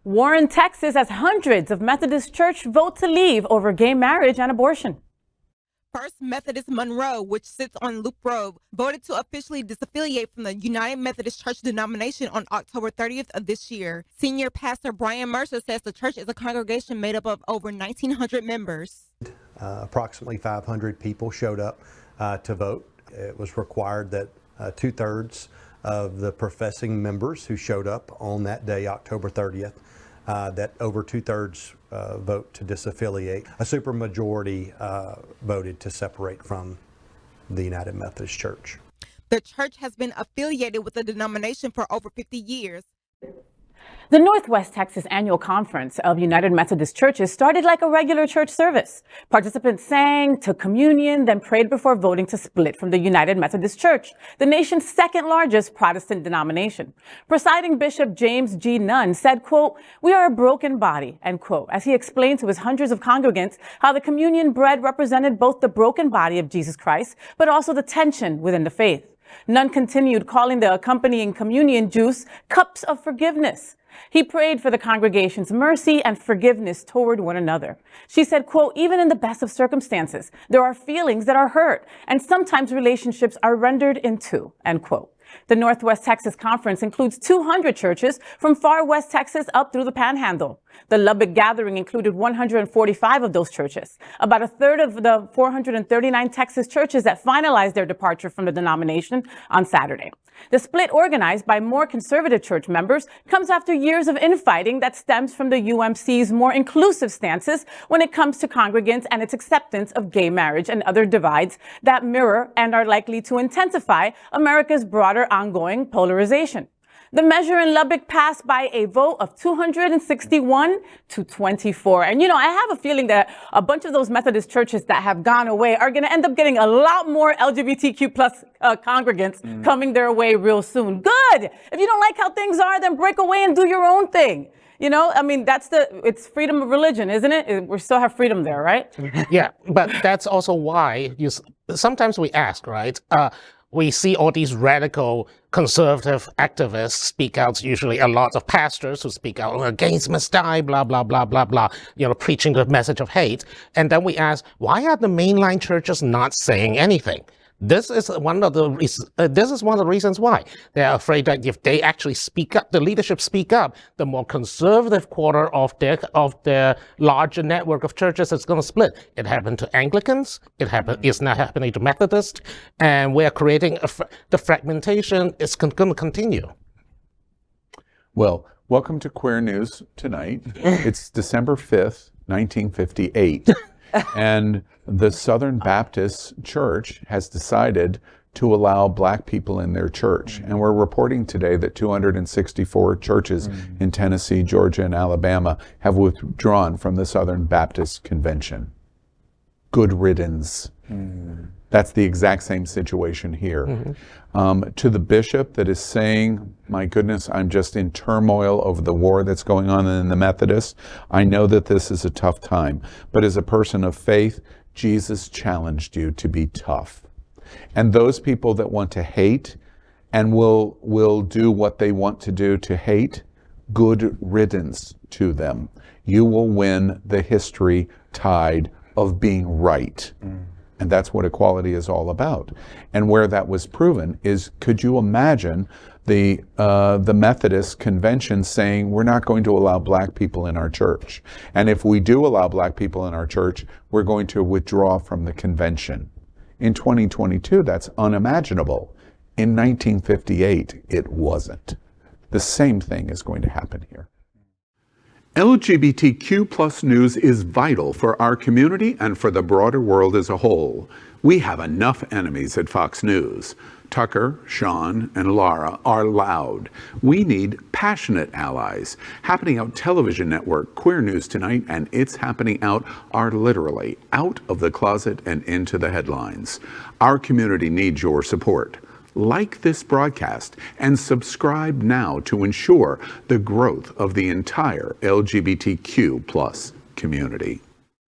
Warren, Texas, as hundreds of Methodist Church vote to leave over gay marriage and abortion. First Methodist Monroe, which sits on Loop Road, voted to officially disaffiliate from the United Methodist Church denomination on October 30th of this year. Senior pastor Brian Mercer says the church is a congregation made up of over 1,900 members. Approximately 500 people showed up to vote. It was required that 2/3 of the professing members who showed up on that day, October 30th, that over 2/3 vote to disaffiliate. A supermajority voted to separate from the United Methodist Church. The church has been affiliated with the denomination for over 50 years. The Northwest Texas Annual Conference of United Methodist Churches started like a regular church service. Participants sang, took communion, then prayed before voting to split from the United Methodist Church, the nation's second largest Protestant denomination. Presiding Bishop James G. Nunn said, quote, "We are a broken body," end quote, as he explained to his hundreds of congregants how the communion bread represented both the broken body of Jesus Christ, but also the tension within the faith. Nunn continued calling the accompanying communion juice cups of forgiveness. He prayed for the congregation's mercy and forgiveness toward one another. She said, quote, "Even in the best of circumstances, there are feelings that are hurt, and sometimes relationships are rendered in two," end quote. The Northwest Texas Conference includes 200 churches from far west Texas up through the Panhandle. The Lubbock gathering included 145 of those churches, about a third of the 439 Texas churches that finalized their departure from the denomination on Saturday. The split, organized by more conservative church members, comes after years of infighting that stems from the UMC's more inclusive stances when it comes to congregants and its acceptance of gay marriage and other divides that mirror and are likely to intensify America's broader ongoing polarization. The measure in Lubbock passed by a vote of 261 to 24. And, I have a feeling that a bunch of those Methodist churches that have gone away are going to end up getting a lot more LGBTQ plus congregants coming their way real soon. Good. If you don't like how things are, then break away and do your own thing. It's freedom of religion, isn't it? We still have freedom there, right? Yeah, but that's also why sometimes we ask, right? We see all these radical conservative activists speak out, usually a lot of pastors who speak out, gays must die, blah, blah, blah, blah, blah, preaching the message of hate. And then we ask, why are the mainline churches not saying anything? This is one of the reasons why. They're afraid that if they actually speak up, the leadership speak up, the more conservative quarter of their larger network of churches is going to split. It happened to Anglicans. It's now happening to Methodists. And we're creating the fragmentation is going to continue. Well, welcome to Queer News Tonight. It's December 5th, 1958. And the Southern Baptist Church has decided to allow black people in their church. And we're reporting today that 264 churches in Tennessee, Georgia, and Alabama have withdrawn from the Southern Baptist Convention. Good riddance. That's the exact same situation here. To the bishop that is saying, my goodness, I'm just in turmoil over the war that's going on in the Methodists, I know that this is a tough time, but as a person of faith, Jesus challenged you to be tough. And those people that want to hate and will do what they want to do to hate, good riddance to them. You will win the history tide of being right. And that's what equality is all about. And where that was proven is, could you imagine the Methodist Convention saying, we're not going to allow black people in our church. And if we do allow black people in our church, we're going to withdraw from the convention. In 2022, that's unimaginable. In 1958, it wasn't. The same thing is going to happen here. LGBTQ plus news is vital for our community and for the broader world as a whole. We have enough enemies at Fox News. Tucker, Sean, and Laura are loud. We need passionate allies. Happening Out Television Network, Queer News Tonight, and It's Happening Out are literally out of the closet and into the headlines. Our community needs your support. Like this broadcast and subscribe now to ensure the growth of the entire LGBTQ plus community.